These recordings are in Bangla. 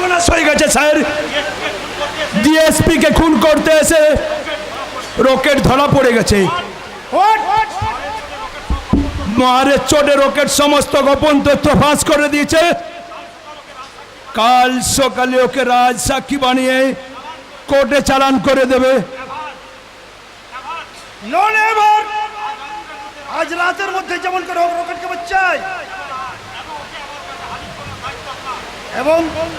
সর্বনাশ হয়ে গেছে স্যার। ডিএসপি কে খুন করতে এসে রকেট ধরা পড়ে গেছে। মারের চোটে রকেট সমস্ত গোপন তথ্য ফাঁস করে দিয়েছে। কাল সকালে ওকে রাজ সাক্ষী বানিয়ে কোর্টে চালান করে দেবে। আজ রাতের মধ্যে যেমন করে রকেটকে বাঁচাই এবং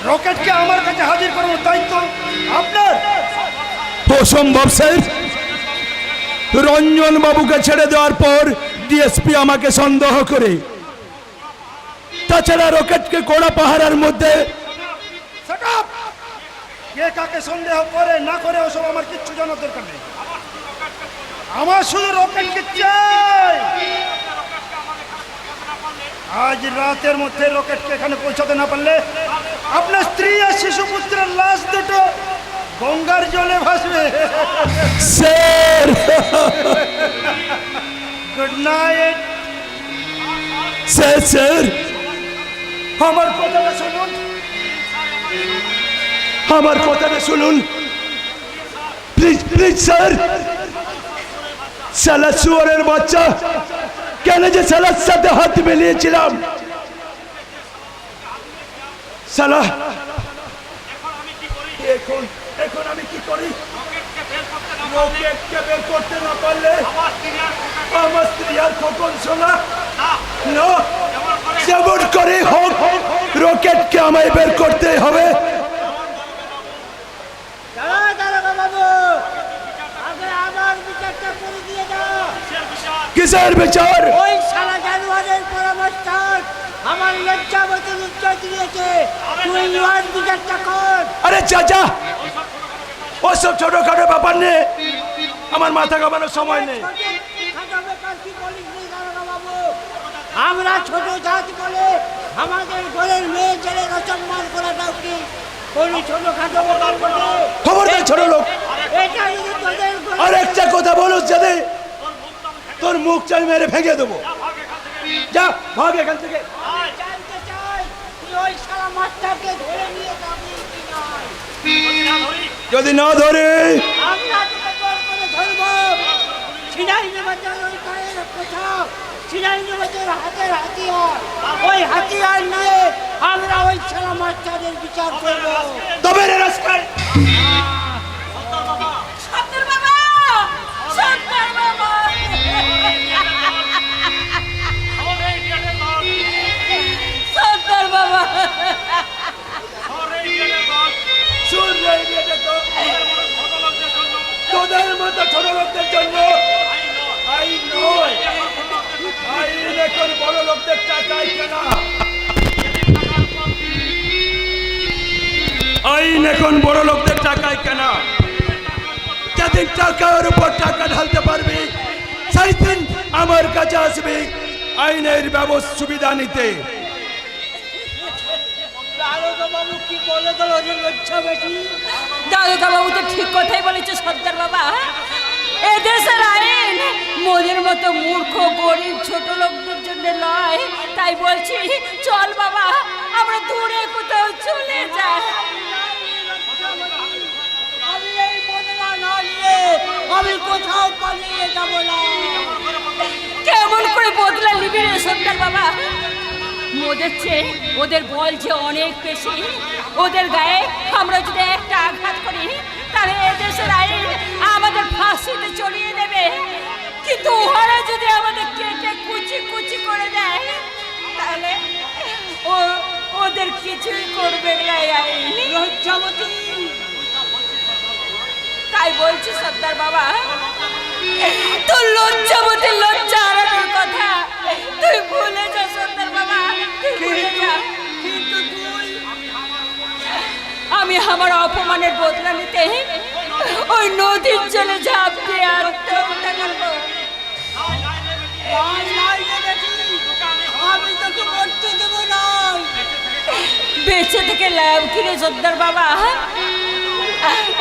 রকেটকে আমার কাছে হাজির করার দায়িত্ব আপনার। অসম্ভব স্যার। রঞ্জন বাবুকে ছেড়ে দেওয়ার পর ডিএসপি আমাকে সন্দেহ করে, তাছাড়া রকেটকে কড়া পাহারার মধ্যে। কে কাকে সন্দেহ করে না করে ওসব আমার কিচ্ছু জানার দরকার নেই। আমার শুধু রকেটকে চাই। আজ রাতের মধ্যে রকেটকে এখানে পৌঁছাতে না পারলে আপনার স্ত্রী আর শিশু পুত্রের লাশ দুটো গঙ্গার জলে ভাসবে। Sir good night. Sir sir আমার কথাটা শুনুন। আমার কথাটা শুনুন প্লিজ প্লিজ স্যার। শালা শুয়োরের বাচ্চা, কেন যে শালার সাথে হাত মিলিয়েছিলাম। শালা এখন এখন আমি কি করি? রকেটকে বের করতে না পারলে আমার স্ত্রী আর খোকন সোনা না, যেমন করে হোক রকেটকে আমায় বের করতে হবে। কিসের বিচার? ওই শালা জানোয়ারের পরামর্শ আমার লজ্জাবতী উত্তর দিয়েছে। তুই ওর বিচারটা কর। আরে চাচা, ওসব ছোটখাটো ব্যাপার নেই, আমার মাথা ঘামানোর সময় নেই। আমরা ছোট জাত বলে আমাদের ঘরের মেয়ে ছেলে অসম্মান করাটা কি কোনো ছোটখাটো ব্যাপার বলে? খবরদার ছোট লোক, এটা যদি তোদের আর একটা কথা বলুস যদি তোর মুখ চাই মেরে ভেঙে দেবো। যা ভাগ এখান থেকে। জানতে চাই তুই ওই শালা মাস্টারকে ধরে নিয়ে যাবি কি নয়। যদি না ধরে আমরা তোকে জোর করে ধরবো। ছিনাই নেবাজের ওই গায়ের পোশাক, ছিনাই নেবাজের হাতের হাতিয়ার, ওই হাতিয়ার নিয়ে আমরা ওই শালা মাস্টারের বিচার করবো। তবে রে রাস্তায় সত্তর বাবা, সত্তর বাবা, সত্তর বাবা। শুন রে বেটা, তো তোদের মতো ছোট লোকদের জন্য আইন নয়, আইন এখন বড় লোকদের চাচাই কেনা। আইন এখন বড় লোকদের টাকায় কেনা। যাদের টাকার উপর টাকা ঢালতে পারবি সেই দিন আমার কাছে আসবি আইনের ব্যবস্থা সুবিধা নিতে। দারোগা বাবু তো ঠিক কথাই বলেছে সর্দার বাবা। এদেশের আইন মোদের মতো মূর্খ গরিব ছোট লোকদের জন্য নয়। তাই বলছি চল বাবা, আমরা দূরে কোথাও চলে যাই। আমি এই বদলা না নিয়ে আমি কোথাও পালিয়ে যাবো না। কেমন করে বদলা নিবি রে সর্দার বাবা? মোদের চেয়ে ওদের বল যে অনেক বেশি। ওদের গায়ে আমরা যদি একটা আঘাত করি তাহলে এদেশের আইন আমাদের ফাঁসিতে চড়িয়ে দেবে। কিন্তু ওরা যদি আমাদের কেটে কুচি কুচি করে দেয় তাহলে ওদের কিছুই করবে না আইন। লজ্জাবতী, তাই বলছি সর্দার বাবা, তোর লজ্জাবতী লজ্জা হারানোর কথা তুই ভুলে যা সর্দার বাবা, তুই ভুলে যা। কিন্তু তুই আমি আমার অপমানের বদলা নিতে ওই নদীর জলে ঝাঁপ দিয়ে আত্মহত্যা করবো। আমি তোকে মরতে দেবো না। বেঁচে থেকে লাভ কিরে সর্দার বাবা?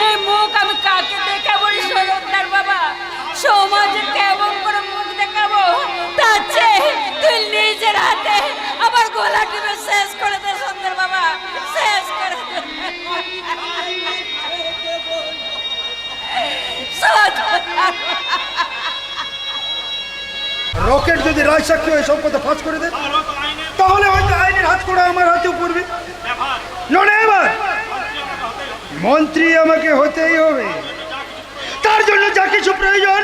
এই মুখ আমি কাকে দেখাবো রে সর্দার বাবা? সমাজে কেমন করে মুখ দেখাবো? তার চেয়ে তুই নিজের হাতে আমার গলা টিপে শেষ করে দে সর্দার বাবা, শেষ করে দে। রকেট যদি রায় সাক্ষী হয়ে সব কথা ফাঁস করে দেয়, তাহলে হয়তো আইনের হাত করে আমার হাতেও পড়বে। এবার মন্ত্রী আমাকে হতেই হবে, তার জন্য যা কিছু প্রয়োজন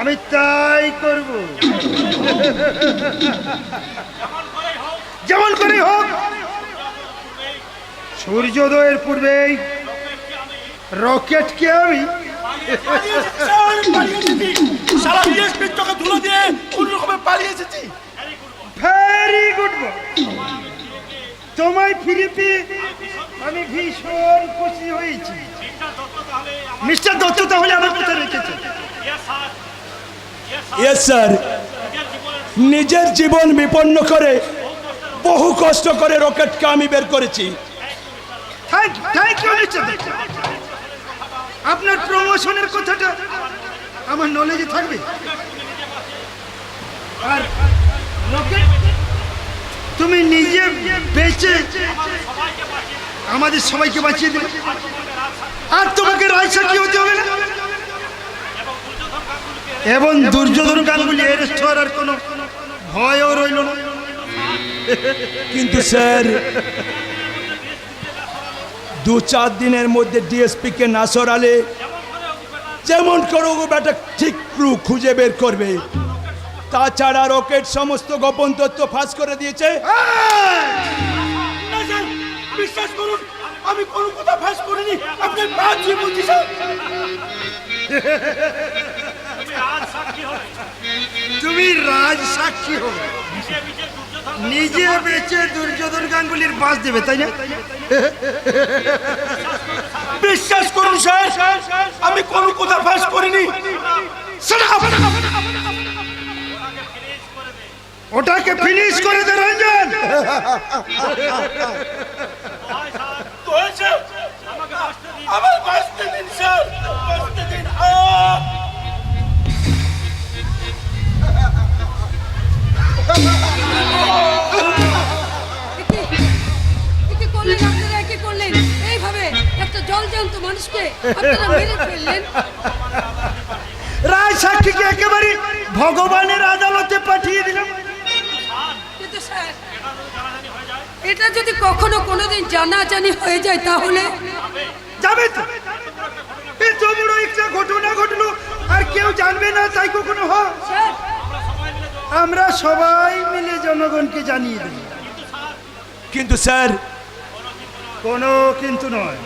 আমি তাই করব। যেমন করে হোক সূর্যোদয়ের পূর্বেই রকেটকে আমি ভেরি গুড। তোমায় ফিরে পেয়ে আমি ভীষণ খুশি হয়েছি। মিস্টার দত্ত তাহলে আমার কথা রেখেছে? ইয়েস স্যার, নিজের জীবন বিপন্ন করে বহু কষ্ট করে রকেটকে আমি বের করেছি। Thank you mister Dutta. আপনার প্রমোশনের কথাটা আমার নলেজে থাকবে। আর রকেট তুমি নিজে বেঁচে আমাদের সবাইকে বাঁচিয়ে দেবে, আর তোমাকে রায় সাক্ষী হতে হবে না, এবং দুর্যোধন গাঙ্গুলি অ্যারেস্ট হওয়ার আর কোনো ভয়ও রইল না। কিন্তু স্যার 2-4 দিনের মধ্যে ডিএসপি কে না সরালে যেমন করে ও ব্যাটা ঠিক ক্লু খুঁজে বের করবে। তাছাড়া রকেট সমস্ত গোপন তথ্য ফাঁস করে দিয়েছে। বিশ্বাস করুন, আমি কোনো কথা ফাঁস করিনি। আপনার বাদ দিয়ে বলছি স্যার। তুমি রাজ সাক্ষী হবে, নিজে বেঁচে দুর্যোধন গাঙ্গুলির বাস দেবে, তাই না? বিশ্বাস করুন স্যার, আমি কোনো কথা ফাঁস করিনি। ওটাকে ফিনিশ করে দে রঞ্জন। আমার বাঁচতে দিন স্যার, বাঁচতে দিন। কি করলেন আপনারা? কি করলেন? এইভাবে একটা জলজ্যান্ত মানুষকে আপনারা মেরে ফেললেন। রায় সাক্ষীকে একেবারে ভগবানের আদালতে পাঠিয়ে দিলাম। কিন্তু স্যার, এটা যদি কখনো কোনোদিন জানাজানি হয়ে যায় তাহলে? যাবে তো, এত বড় একটা ঘটনা ঘটলো আর কেউ জানবে না তাই কখনো হয়? স্যার, আমরা সবাই মিলে জনগণকে জানিয়ে দেব। কিন্তু স্যার কোনো কিন্তু নয়,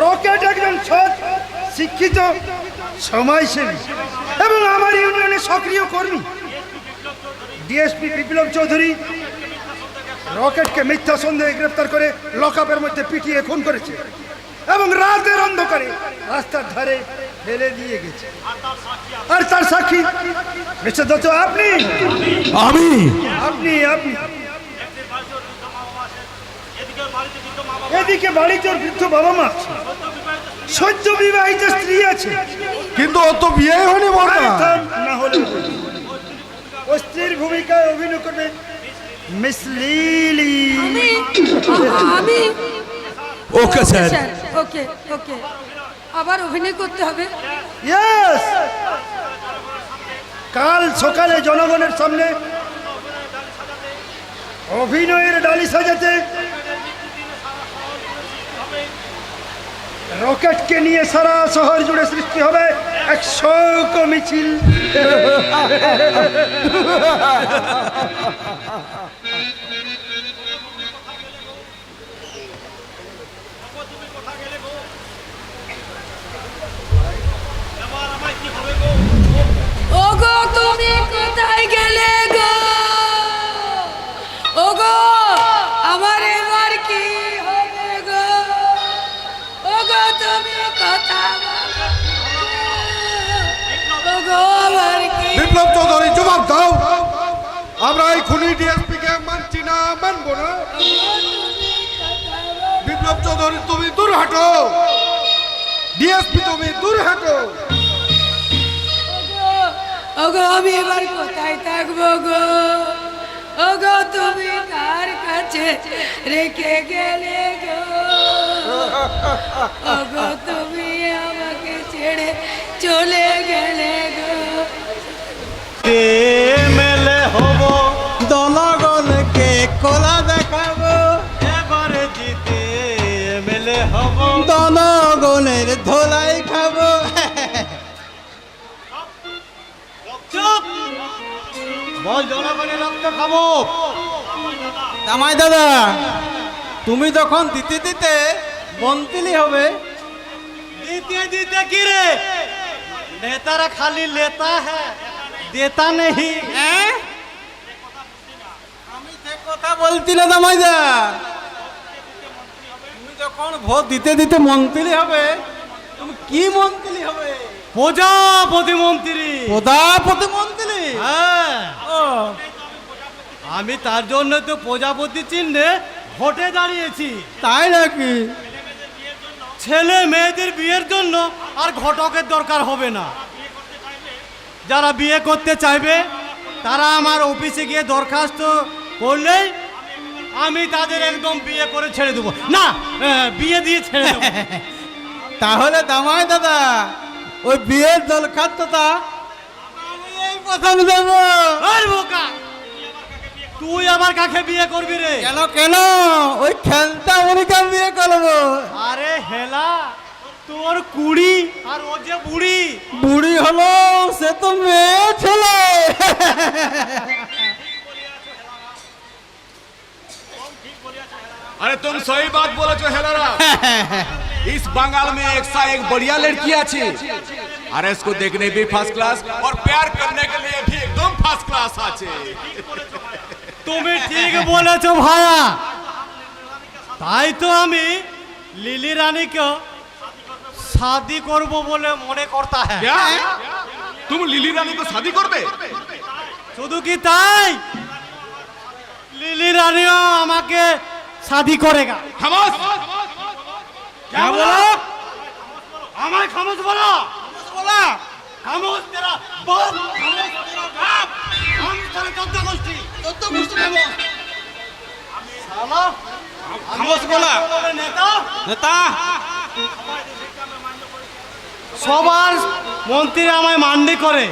রকেট একজন সৎ, শিক্ষিত, সমাজসেবী এবং আমার ইউনিয়নের সক্রিয় কর্মী। ডিএসপি বিপ্লব চৌধুরী রকেটকে মিথ্যা সন্দেহে গ্রেফতার করে লকআপের মধ্যে পিটিয়ে খুন করেছে এবং রাতের অন্ধকারে রাস্তার ধারে ফেলে দিয়ে গেছে। আর তার সাক্ষী মিস্টার দত্ত আপনি। আমি আপনি আপনি এদিকে বাড়িতে ওর বৃদ্ধ বাবা মা আছে, সদ্য বিবাহিত স্ত্রী আছে। কিন্তু ও তো বিয়ে হয়নি বড় না হলে ও স্ত্রীর ভূমিকায় অভিনয় করবে মিস লিলি। আমি ওকে স্যার। ওকে ওকে, আবার অভিনয় করতে হবে? ইয়েস, কাল সকালে জনগণের সামনে অভিনয়ের ডালি সাজাতে রকেটকে নিয়ে সারা শহর জুড়ে সৃষ্টি হবে এক শোক মিছিল। ওগো তুমি কোথায় গেলে গো? ওগো আমার এবার কি হবে গো? ওগো তুমি কথা বলো। ওগো আমার কি? বিপ্লব চৌধুরী জবাব দাও। আমরা এই খুনি ডিএসপি কে মানছি না, মানবো না। বিপ্লব চৌধুরী তুমি দূর হাঁটো, ডিএসপি তুমি দূর হাঁটো। ওগো আমি এবার কোথায় থাকবো গো? ওগো তুমি কার কাছে রেখে গেলে গো? ওগো তুমি আমাকে ছেড়ে চলে গেলে গো। করে রক্ত খাবো। জামাই দাদা, তুমি যখন দিতে দিতে মন্ত্রী হবে, দিতে দিতে কি রে, নেতারা খালি লেতা হ্যাঁ, দেতা নেই। আমি সে কথা বলছি না জামাই দা, তুমি যখন ভোট দিতে দিতে মন্ত্রী হবে, তুমি কি মন্ত্রী হবে? প্রজাপতি মন্ত্রী। প্রজাপতি মন্ত্রী? হ্যাঁ, আমি তার জন্য তো প্রজাপতি চিহ্নে ভোটে দাঁড়িয়েছি। তাই নাকি? ছেলে মেয়েদের বিয়ের জন্য আর ঘটকের দরকার হবে না। যারা বিয়ে করতে চাইবে তারা আমার অফিসে গিয়ে দরখাস্ত করলেই আমি তাদের একদম বিয়ে করে ছেড়ে দেবো। না, বিয়ে দিয়ে ছেড়ে দেবো। তাহলে দামাই দাদা, ওই বিয়ের দরখাস্তটা আমি এই প্রথম দেবো। আর বোকা, তুই আবার কাকে বিয়ে করবি রে? কেন কেন? ওই খেলতা মনিকা বিয়ে করবো। আরে হেলা, তোর কুড়ি আর ও যে বুড়ি। বুড়ি হলো, সে তো মেয়ে ছেলে। अरे तुम सही बात बोलो जो हेलरा। इस बंगाल में एक सा एक बढ़िया लड़की আছে, अरे इसको देखने भी फर्स्ट क्लास और प्यार करने के लिए भी एकदम फर्स्ट क्लास আছে। তুমি ঠিক বলেছো ভাইয়া, তাই তো আমি লিলি রানীকে শাদি করব বলে মনে করতা হ্যাঁ। क्या तुम लिली रानी को शादी করবে? শুধু কি তাই, লিলি রানীও আমাকে শাদি করেগা। खामोश। क्या बोला? আমায় খামোশ বলো। বলা খামোশ, তেরা বাপ খামোশ, তেরা বাপ। আমি তোর চোদ্দ গোষ্ঠী খামোশ। শালা খামোশ বলা নেতা নেতা। সবার মন্ত্রী আমায় মান্ডি করে।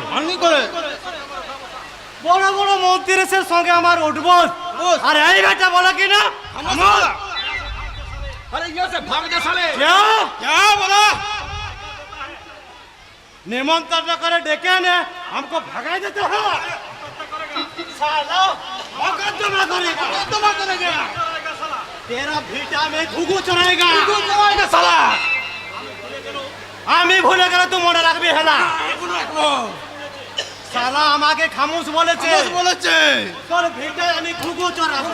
বড় বড় মন্ত্রীর সঙ্গে আমার উঠবো। আর এই বেটা বলা কি না? अरे यहाँ से भाग जा साले। क्या क्या बोला? निमंत्रण करे डेके ने हमको भगा देते हो। साला मुकद्दमा करेगा। तेरा भीटा में घुघु चढ़ाएगा साला। আমি ভুলে গেলে তুই মনে রাখবি হেলা। সালা আমাকে খামোশ বলেছে। তোর ভিটায় আমি ঘুঘু চড়াবো।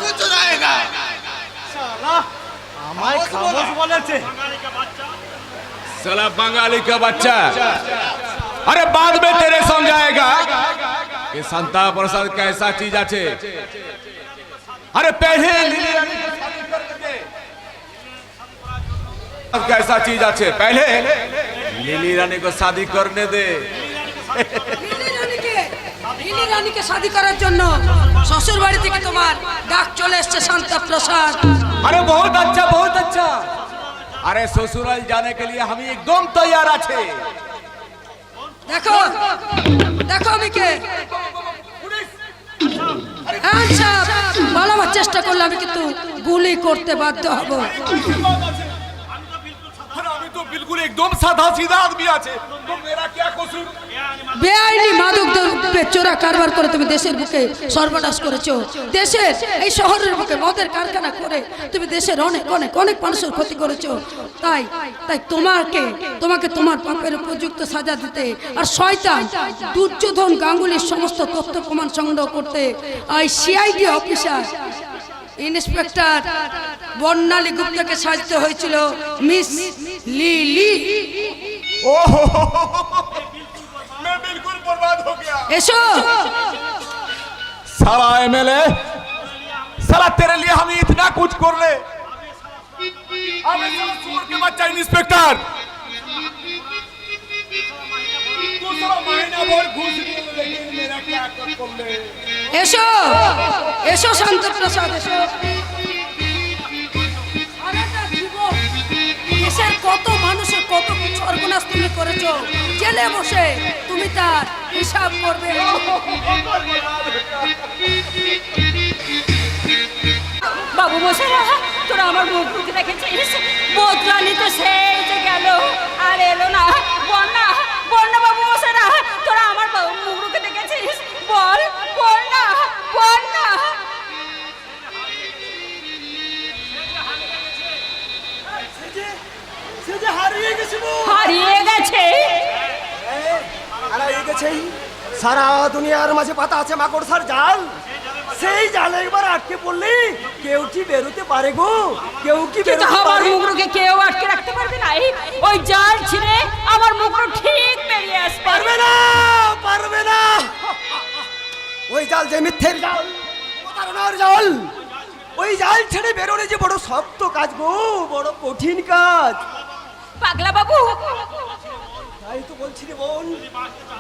সালা আমায় খামোশ বলেছে। साला बंगाली का बच्चा। अरे बाद में तेरे समझाएगा कि संता प्रसाद कैसा चीज আছে। अरे पहले लिली रानी को शादी करने दे। कैसा चीज আছে, पहले लिली रानी को शादी करने दे। লিলি রানীকে শাদি করার জন্য শ্বশুর বাড়ি থেকে তোমার ডাক চলে এসেছে শান্তা প্রসাদ। अरे बहुत अच्छा बहुत अच्छा। अरे ससुराल जाने के लिए हम एकदम तैयार আছে। দেখো দেখো আমি কে। আচ্ছা, পালাবার চেষ্টা করলে আমি কিন্তু গুলি করতে বাধ্য হব। আমি তো बिल्कुल एकदम साधा सीधा आदमी আছে, তো मेरा क्या कसूर? বেআইনি মাদক দ্রব্যের চোরা কারবার করে তুমি দেশের বুকে সর্বনাশ করেছো। দেশের এই শহরের বুকে মদের কারখানা করে তুমি দেশের অনেক অনেক অনেক মানুষের ক্ষতি করেছো। তাই তাই তোমাকে তোমার পাপের উপযুক্ত সাজা দিতে আর শয়তান দুর্যোধন গাঙ্গুলির সমস্ত তথ্য প্রমাণ সংগ্রহ করতে এই সিআইডি অফিসার ইন্সপেক্টর বর্ণালী গুপ্তকে সাজতে হয়েছিল মিস লিলি। मैं बिल्कुल बर्बाद हो गया। এসো साला एमएलए, साला तेरे लिए हम इतना कुछ कर ले, अबे साला सुअर के बच्चा इंस्पेक्टर, तू साला महीना भर घूस लिए, लेकिन मेरा क्या कर ले? এসো এসো শান্ত প্রসাদ এসো। সারাটা জীবন দেশের কত মানুষের কত সর্বনাশ তুমি করেছো। জেলে বসে তুমি তার হিসাব করবে। বাবু মশাইরা, তোরা আমার মুখ মুখে দেখেছিস? বদলা নিতে সেই যে গেল আর এলো না। বন্যা বন্যা বাবু মশাইরা, তোরা আমার মুখ মুখে দেখেছিস? বল বল না, বল আর এই গেছেই সারা দুনিয়ার মাঝে পাতা আছে মাকড়সার জাল, সেই জালে একবার আটকে পড়লে কেউ কি বেরোতে পারে গো? কেউ কি কিন্তু বেরোতে আমার পারে? মুখরোকে কেউ আটকে রাখতে পারবে না। ওই জাল ছিঁড়ে আমার মুখরো ঠিক বেরিয়ে আসবে। পারবে না, পারবে না। ওই জাল যে মিথ্যের জাল, প্রতারণার জাল, ওই জাল ছেড়ে বেরোলে যে বড় শক্ত কাজ গো, বড় কঠিন কাজ। পাগলা বাবু, তাই তো বলছি রে বোন,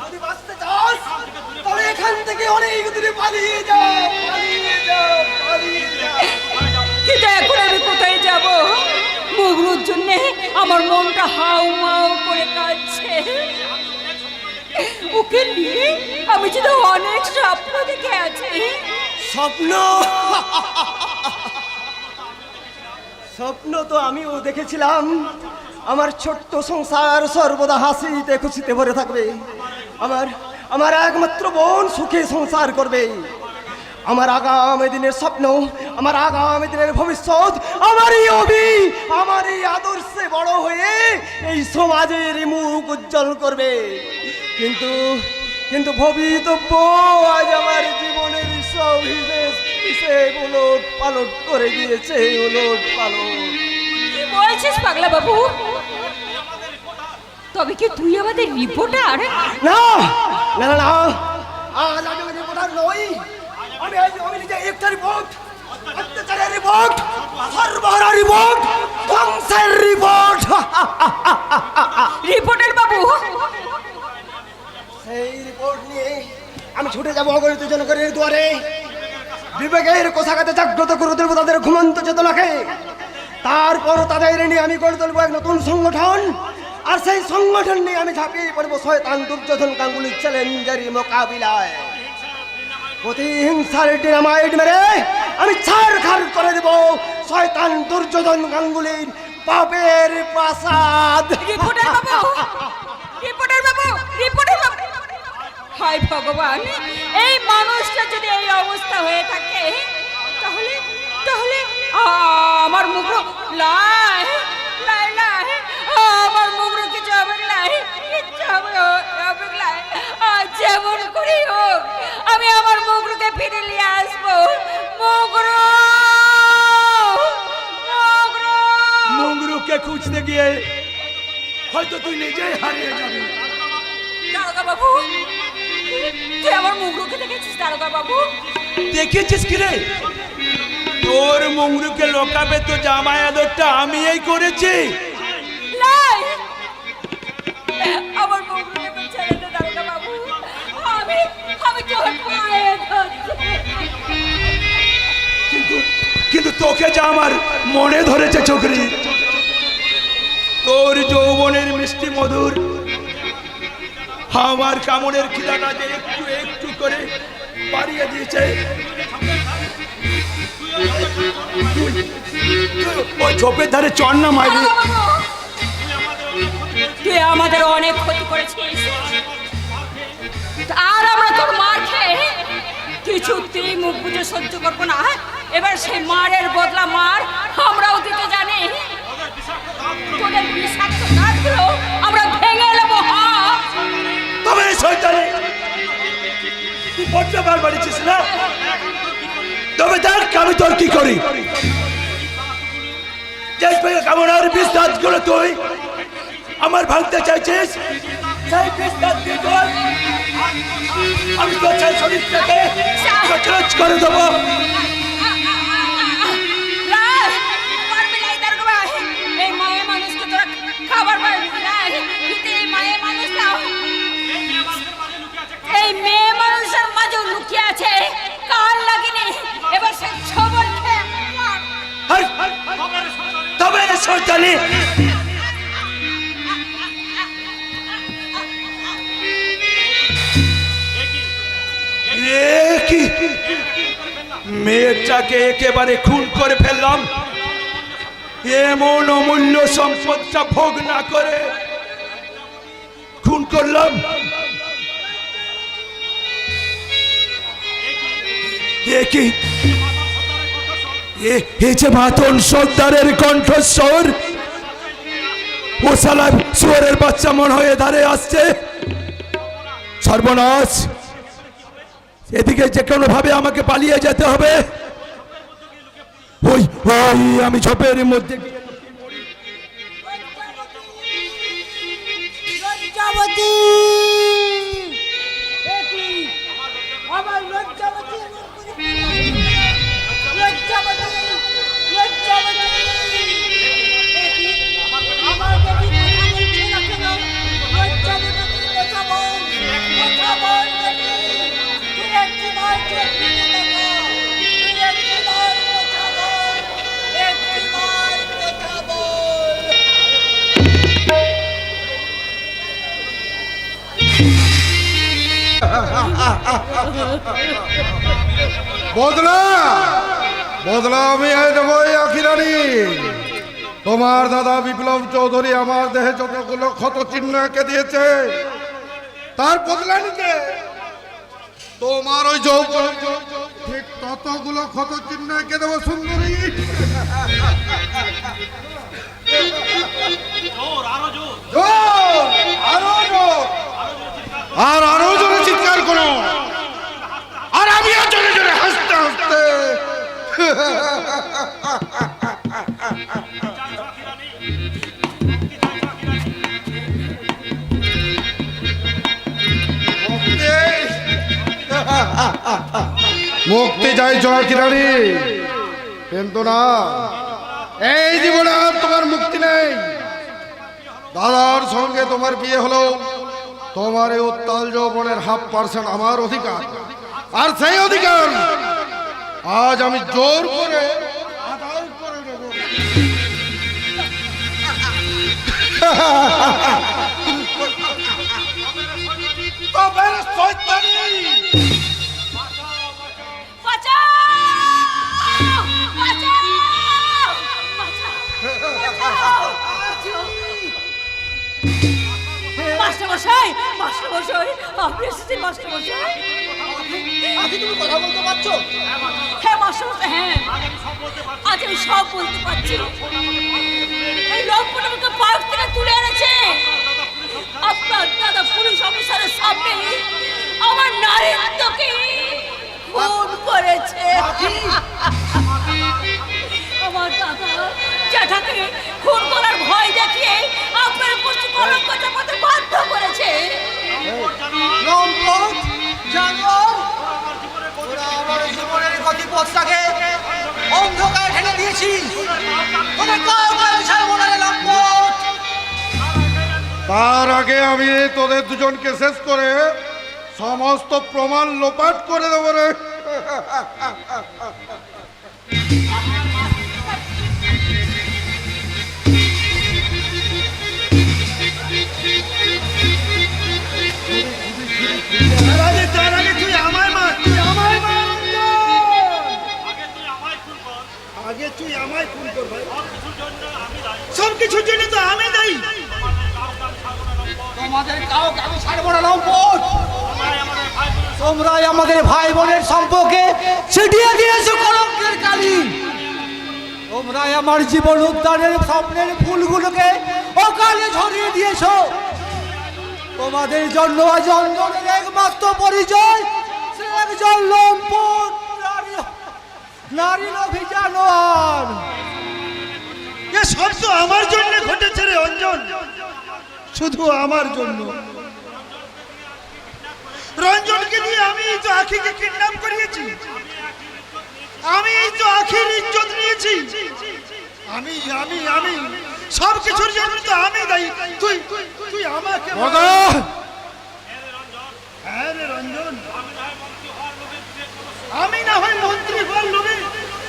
যদি বাঁচতে চাস তাহলে এখান থেকে অনেক দূরে পালিয়ে যাও, পালিয়ে যাও, পালিয়ে যাও। কিন্তু এখন আমি কোথায় যাব? মুগরুর জন্য আমার মনটা হাউ মাউ করে কাঁদছে। ওকে নিয়ে আমি যদি অনেক স্বপ্ন দেখে আছি। স্বপ্ন, স্বপ্ন তো আমিও দেখেছিলাম। আমার ছোট্ট সংসার সর্বদা হাসিতে খুশিতে ভরে থাকবে। আমার একমাত্র বোন সুখে সংসার করবে। আমার আগামী দিনের স্বপ্ন, আমার আগামী দিনের ভবিষ্যৎ, আমারই আমারই আদর্শে বড় হয়ে এই সমাজের মুখ উজ্জ্বল করবে। কিন্তু ভবিতব্য আজ আমার জীবনের সব হিসেব উলট পালট করে দিয়েছে, উলট পালট। কি বলছিস পাগলা বাবু? তবে কি তুই আমাদের রিপোর্টার? না না না না, আজ আমি রিপোর্টার নই। আমি নিজে একটা রিপোর্ট, অত্যাচারের রিপোর্ট, সর্বহারা রিপোর্ট, ধ্বংসের রিপোর্ট। রিপোর্টার বাবু, সেই রিপোর্ট নিয়ে আমি ছুটে যাবো অগণিত জনগণের দুয়ারে। বিবেকের কোষাগাতে জাগ্রত করে তুলবো তাদের ঘুমন্ত চেতনাকে। তারপর তাদের নিয়ে আমি গড়ে তুলবো এক নতুন সংগঠন। আর সেই সংগঠন নিয়ে আমি ঝাঁপিয়ে পড়বো শয়তান দুর্যোধন গাঙ্গুলির চ্যালেঞ্জারি মোকাবিলায়। প্রতিহিংসার ডিনামাইট মেরে আমি ছাড়খাড় করে দেবো শয়তান দুর্যোধন গাঙ্গুলির পাপের প্রাসাদ। রিপোর্টার বাবু, রিপোর্টার বাবু, রিপোর্টার বাবু। হায় ভগবান, এই মানুষটা যদি এই অবস্থা হয়ে থাকে তাহলে তাহলে আমার মুখরো লাই লাই লাই, আমার মুখরো কিছু হবে লাই, কিছু হবে লাই। যেমন করি হোক আমি আমার মুখরোকে ফিরে নিয়ে আসবো। মুখরো, মুখরো। মুংরুকে খুঁজতে গিয়ে হয়তো তুই নিজেই হারিয়ে যাবি। দারোগা বাবু, তুই আমার মুখরোকে দেখেছিস? দারোগা বাবু, দেখেছিস কি রে? তোর মুংরুকে লোকাবে তো জামাই আদরটা আমি এই করেছি। লাই, আমার মুখরোকে তো ছেড়ে দে দারোগা বাবু। আমি তোর পায়ে ধরছি। কিন্তু তোকে যা আমার মনে ধরেছে চোখরি, তোর যৌবনের মিষ্টি মধুর আমার কামড়ের খিলাটা যে একটু একটু করে বাড়িয়ে দিয়েছে। ওই ঝোপের ধারে চর না মাইরি। দারোগা বাবু, তুই আমাদের অনেক ক্ষতি করেছিস, আর আমরা তোর মার খেয়ে কিছুতেই মুখ বুঝে সহ্য করবো না। এবার সেই মারের বদলা মার আমরাও দিতে জানি। তোদের বিষাক্ত দাঁতগুলো আমরা ভেঙে নেবো। তবে শয়তানি তুই বড্ড বার বাড়িছিস না? তবে দেখ আমি তোর কি করি। কেমন আর বিষ দাঁতগুলো তুই আমার ভাঙতে চাইছিস, সেই বিষ দাঁত দিয়ে তোর আমি তোর শরীরটাকে কচরচ করে দেবো। এই মায়ের মানুষকে তোরা খাবার পাবি না। এই মায়ের মানুষটা এই মেয়ে মানুষের মাঝেও লুকিয়ে আছে, কার লাগেনি। এবার সে ছবল খেয়ে তবে শয়তানি কি মেয়েটাকে একেবারে খুন করে ফেললাম। এমন অমূল্য সম্পদটা ভোগ না করে খুন করলাম। কি এই যে মাতন সর্দারের কণ্ঠস্বর, ও সালা শুয়োরের বাচ্চা মন হয়ে ধারে আসছে। সর্বনাশ, এদিকে যে কোনো ভাবে আমাকে পালিয়ে যেতে হবে। ওই ওই আমি ঝোপের মধ্যে গিয়ে লজ্জাবতী, আমার লজ্জাবতী, লজ্জাবতী, লজ্জাবতী, আমার বেটি কথা বলছে না কেন? লজ্জাবতী, কথা বল, কথা বল বেটি। তুই একটিবার চোখ খুলে দেখো, তুই একটিবার কথা বল, একটিবার কথা বল। বদলা বদলা আমি দেবো আখিরানি। তোমার দাদা বিপ্লব চৌধুরী আমার দেহে যতগুলো ক্ষত চিহ্ন এঁকে দিয়েছে তার বদলা নিতে তোমার ওই যৌবন ঠিক ততগুলো ক্ষত চিহ্ন এঁকে দেবো সুন্দরী। জোর, আরো জোর, আর আরো জোরে চিৎকার করো, আর আমিও জোরে জোরে হাসতে হাসতে। মুক্তি চাইছ আখিরানি, কিন্তু না, এই জীবনে আর তোমার মুক্তি নেই। দাদার সঙ্গে তোমার বিয়ে হলো, তোমার এই উত্তাল যৌবনের 1/2% আমার অধিকার, আর সেই অধিকার আজ আমি জোর করে আদায় করে নেব। তবে শয়তানি, মাস্টারমশাই, মাস্টারমশাই, আপনি এসেছেন মাস্টারমশাই। আজ তুমি কথা বলতে পারছো? হ্যাঁ মাস্টারমশাই, হ্যাঁ আজ আমি সব বলতে পারছি। এই লোকটা আমাকে পার্ক থেকে তুলে এনেছে। আপনার দাদা পুলিশ অফিসারের সামনে আমার নারীত্বকে খুন করেছে। আমার দাদা জ্যাঠাকে খুন করার ভয় দেখিয়ে আপনার উপস্থিত কলঙ্ক চাপাতে বাধ্য করেছে। লম্পট জানোয়ার, ওরা আমার জীবনের গতি পথটাকে অন্ধকারে ঠেলে দিয়েছিস। তোকে কাউকে ছাড়বো না রে লম্পট। তার আগে আমি তোদের দুজনকে শেষ করে সমস্ত প্রমাণ লোপাট করে দেবো রে। তার আগে তুই আমায় মার, তুই আমায় মার, আগে তুই আমায় খুন কর ভাই। সব কিছুর জন্য তো আমি দায়ী। তোমাদের কাউকে আমি ছাড়বো না লম্পট। তোমরাই আমাদের ভাই বোনের সম্পর্কে ছিটিয়ে দিয়েছো কলঙ্কের কালি। তোমরাই আমার জীবন উদ্ধারের স্বপ্নের ফুলগুলোকে অকালে ঝরিয়ে দিয়েছো। তোমাদের জন্য আজ অঞ্জনের একমাত্র পরিচয় সে একজন লম্পট নারী লোভী জানোয়ার। এ সব তো আমার জন্য ঘটেছে রে অঞ্জন, শুধু আমার জন্য। রঞ্জনকে দিয়ে আমি এই তো আখিকে কিডন্যাপ করিয়েছি, আমি এই তো আখির ইজ্জত নিয়েছি। আমি আমি আমি সব কিছুর জন্য তো আমি দায়ী। তুই তুই আমাকে হ্যাঁ রে রঞ্জন, আমি না হয় মন্ত্রী হওয়ার লোভে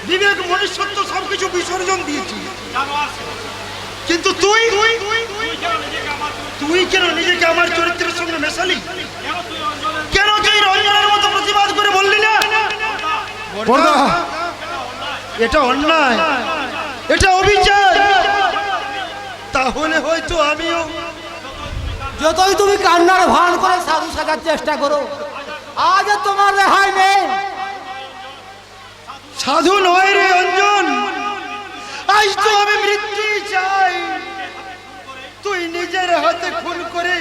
বিবেক মনুষ্যত্ব সবকিছু বিসর্জন দিয়েছি, কিন্তু তুই তুই কেন নিজেকে আমার চরিত্রের সঙ্গে মেশালি? কেন তুই রঞ্জনের মতো প্রতিবাদ করে বললি না? এটা অন্যায়, এটা অবিচার। তাহলে হয়তো আমিও, যতই তুমি কান্নার ভান করে সাধু সাজার চেষ্টা করো, আজ তোমার রেহাই নেই। সাধু নয় রে অঞ্জন, আজ তো আমি মৃত্যু চাই। তুই নিজের হাতে খুন করে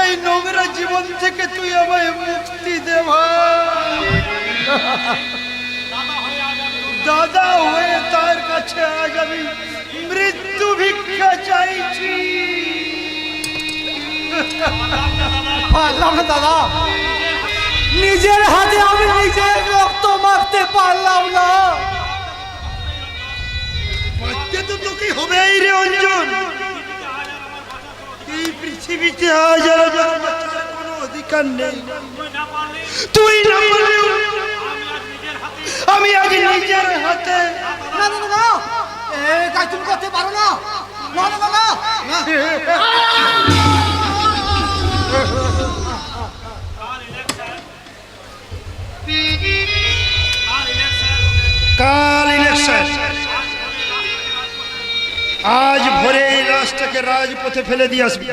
এই নোংরা জীবন থেকে তুই আমায় মুক্তি দে ভাই। দাদা হয়ে তার কাছে আজ আমি মৃত্যু ভিক্ষা চাইছি। পারলাম না দাদা, নিজের হাতে আমি নিজের রক্ত মাখতে পারলাম না। বাঁচতে তো তোকে হবেই রে অঞ্জন। এই পৃথিবীতে আজ আর বাঁচার কোনো অধিকার নেই। তুই না পারলেও আমি আজ নিজের হাতে। না না না, এই কাজ তুমি করতে পারো না। না না না, কাল ইলেকশন, আজ ভোরে এই লাশটাকে রাজপথে ফেলে দিয়ে আসবি।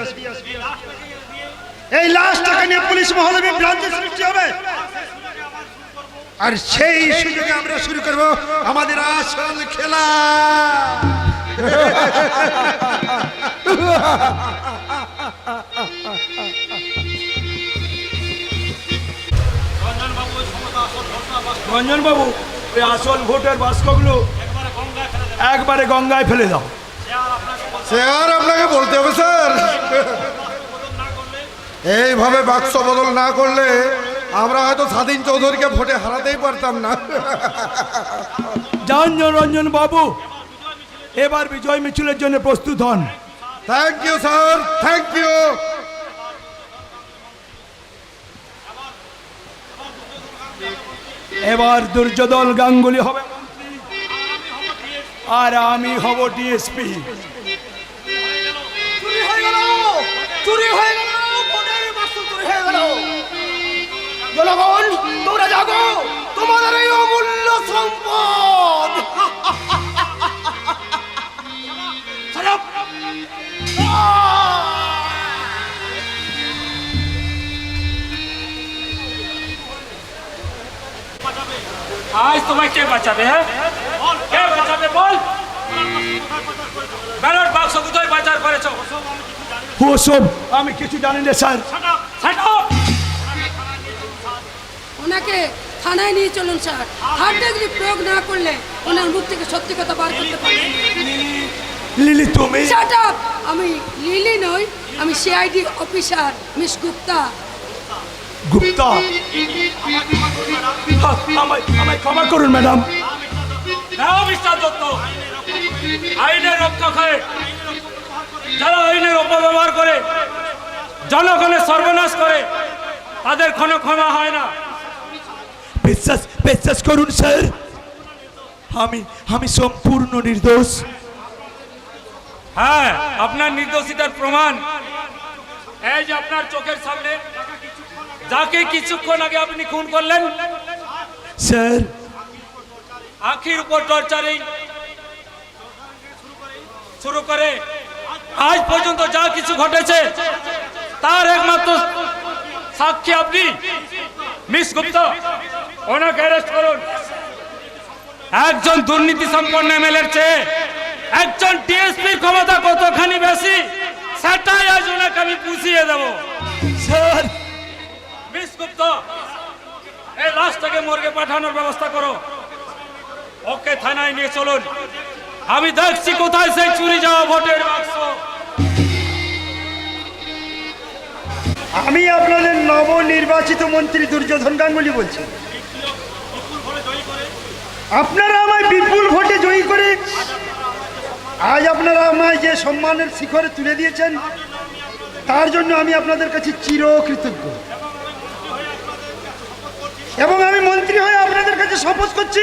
এই লাশটাকে নিয়ে পুলিশ মহলে বিভ্রান্তি সৃষ্টি হবে, আর সেই সুযোগে আমরা শুরু করব আমাদের আসল খেলা। রঞ্জন বাবু, ওই আসল ভোটের বাক্সগুলো একবারে গঙ্গায় ফেলে দাও। সে আর আপনাকে বলতে হবে স্যার। এইভাবে বাক্স বদল না করলে আমরা হয়তো স্বাধীন চৌধুরীকে ভোটে হারাতেই পারতাম না। যান রঞ্জন বাবু, এবার বিজয় মিছিলের জন্য প্রস্তুত হন। Thank you sir, thank you. এবার দুর্যোধন গাঙ্গুলি হবে মন্ত্রী, আর আমি হব ডিএসপি। চুরি হয়ে গেল, চুরি হয়ে গেল, ভোটের বাক্স চুরি হয়ে গেল। জনগণ তোমরা জাগো, তোমাদের এই অমূল্য সম্পদ। আজ তোমায় কে বাঁচাবে? হ্যাঁ, কে বাঁচাবে বল? ব্যালট বাক্স কোথায় পাচার করেছো? ওসব আমি কিছু জানি না স্যার। ওনাকে থানায় নিয়ে চলুন স্যার। হার্ড ডিগ্রি প্রয়োগ না করলে ওনার মুখ থেকে সত্যি কথা বার করতে পারবেন। লিলি তুমি? Shut up! আমি লিলি নই, আমি CID officer miss Gupta. Gupta? আমায় ক্ষমা করুন ম্যাডাম। নাও মিস্টার দত্ত, আইনের রক্ষা করে যারা আইনের অপব্যবহার করে জনগণের সর্বনাশ করে তাদের কোনো ক্ষমা হয় না। বিশ্বাস করুন স্যার, আমি সম্পূর্ণ নির্দোষ। হ্যাঁ, আপনার নির্দোষিতার প্রমাণ এই যে আপনার চোখের সামনে যাকে কিছুক্ষণ আগে আপনি খুন করলেন। স্যার, আখির উপর টর্চারিং শুরু করে আজ পর্যন্ত যা কিছু ঘটেছে তার একমাত্র সাক্ষী আপনি মিস গুপ্তা। ওনাকে অ্যারেস্ট করুন। একজন দুর্নীতি সম্পন্ন এমএলএর চেয়ে একজন ডিএসপির ক্ষমতা কতখানি বেশি সেটাই আজ ওনাকে আমি বুঝিয়ে দেব। স্যার, মিস গুপ্তা, এই লাশটাকে মর্গে পাঠানোর ব্যবস্থা করো। ওকে থানায় নিয়ে চলুন, আমি দেখছি কোথায় সেই চুরি যাওয়া ভোটের বাক্স। আমি আপনাদের নবনির্বাচিত মন্ত্রী দুর্যোধন গাঙ্গুলি বলছি। আপনারা আমায় বিপুল ভোটে জয়ী করে আজ আপনারা আমায় যে সম্মানের শিখরে তুলে দিয়েছেন তার জন্য আমি আপনাদের কাছে চিরকৃতজ্ঞ। এবং আমি মন্ত্রী হয়ে আপনাদের কাছে শপথ করছি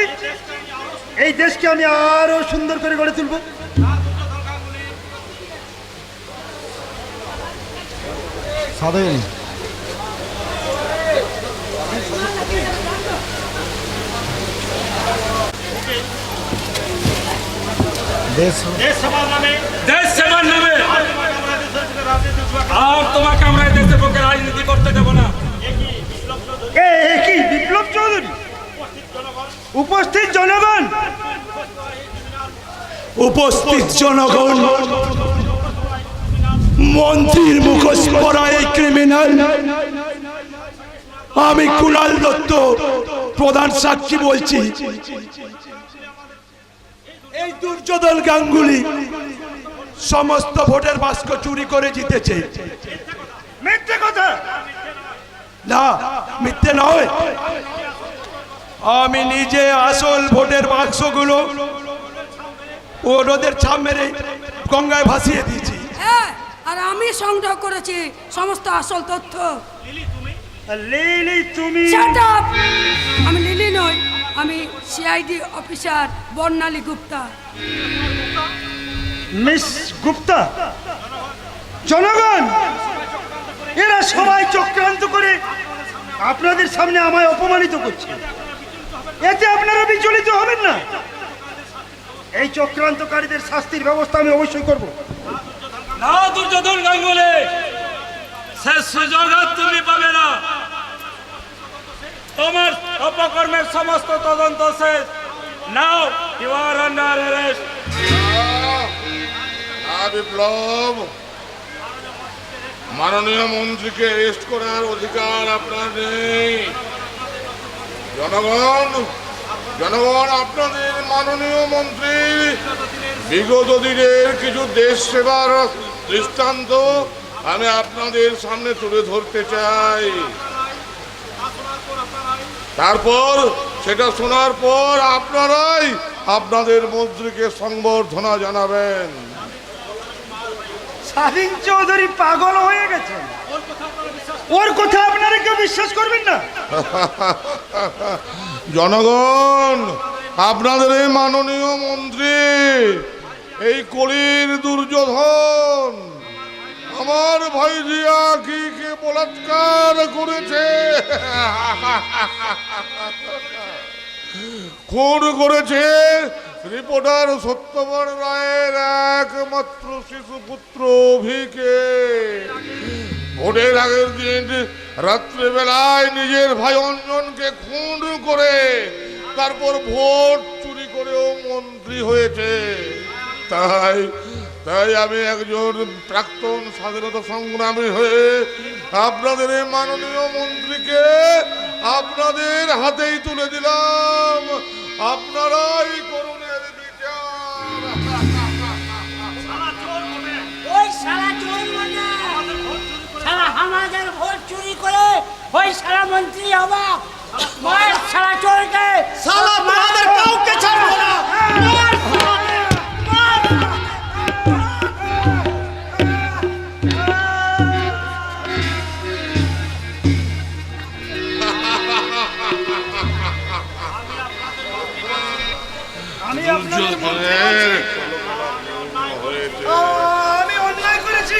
এই দেশকে আমি আরো সুন্দর করে গড়ে তুলব। স্বাধীন দেশ সেবার নামে আর তোমাকে আমরা এই দেশের পক্ষে রাজনীতি করতে দেব না। কি বিপ্লব চৌধুরী? উপস্থিত জনগণ, মন্ত্রীর মুখোশ পরা এই ক্রিমিনাল আমি কুণাল দত্ত প্রধান সাক্ষী বলছি, এই দুর্যোধন গাঙ্গুলি সমস্ত ভোটের বাক্স চুরি করে জিতেছে। মিথ্যে কথা। না, মিথ্যে নয়, আমি নিজে আসল ভোটের বাক্সগুলো ও রোদের ছাপ মেরে গঙ্গায় ভাসিয়ে দিয়েছি। হ্যাঁ, আর আমি সংগ্রহ করেছি সমস্ত আসল তথ্য। লিলি তুমি? Shut up! আমি লিলি নই, আমি সিআইডি অফিসার বর্ণালী গুপ্তা। মিস গুপ্তা, জনগণ এরা সবাই চক্রান্ত করে আপনাদের সামনে আমায় অপমানিত করছে, এতে আপনারা বিচলিত হবেন না। এই চক্রান্তকারীদের শাস্তির ব্যবস্থা আমি অবশ্যই করব। না দুর্যোধন গাঙ্গুলি, শেষ সুযোগ আর তুমি পাবে না। তোমার অপকর্মের সমস্ত তদন্ত শেষ। Now you are under arrest. Biplab, মাননীয় মন্ত্রীকে অ্যারেস্ট করার অধিকার আপনার নেই। জনগণ, আপনাদের মাননীয় মন্ত্রী বিগত দিনের কিছু দেশ সেবার দৃষ্টান্ত আমি আপনাদের সামনে তুলে ধরতে চাই। তারপর সেটা শোনার পর আপনারাই আপনাদের মন্ত্রীকে সংবর্ধনা জানাবেন। শালীন চৌধুরী পাগল হয়ে গেছে, ওর কথা আপনারা কেউ বিশ্বাস করবেন না। জনগণ, আপনাদের এই মাননীয় মন্ত্রী এই কলির দুর্যোধন আমার ভাইজিয়া কি বলাৎকার করেছে, খুন করেছে রিপোর্টার সত্যবান রায়ের একমাত্র শিশুপুত্র অভিকে। ভোটের আগের দিন রাত্রেবেলায় নিজের ভাই অঞ্জনকে খুন করে তারপর ভোট চুরি করেও মন্ত্রী হয়েছে। তাই আমি একজন প্রাক্তন স্বাধীনতা সংগ্রামী হয়ে আপনাদের এই মাননীয় মন্ত্রীকে আপনাদের হাতেই তুলে দিলাম। আপনারাই করুন এর বিচার। ওই সারা চোর মানে সারা আমাদের ভোট চুরি করে ওই সারা মন্ত্রী হবা, মার সারা চোরকে, সারা আমাদের কাউকে ছাড়বো না। আমি অন্যায় করেছি,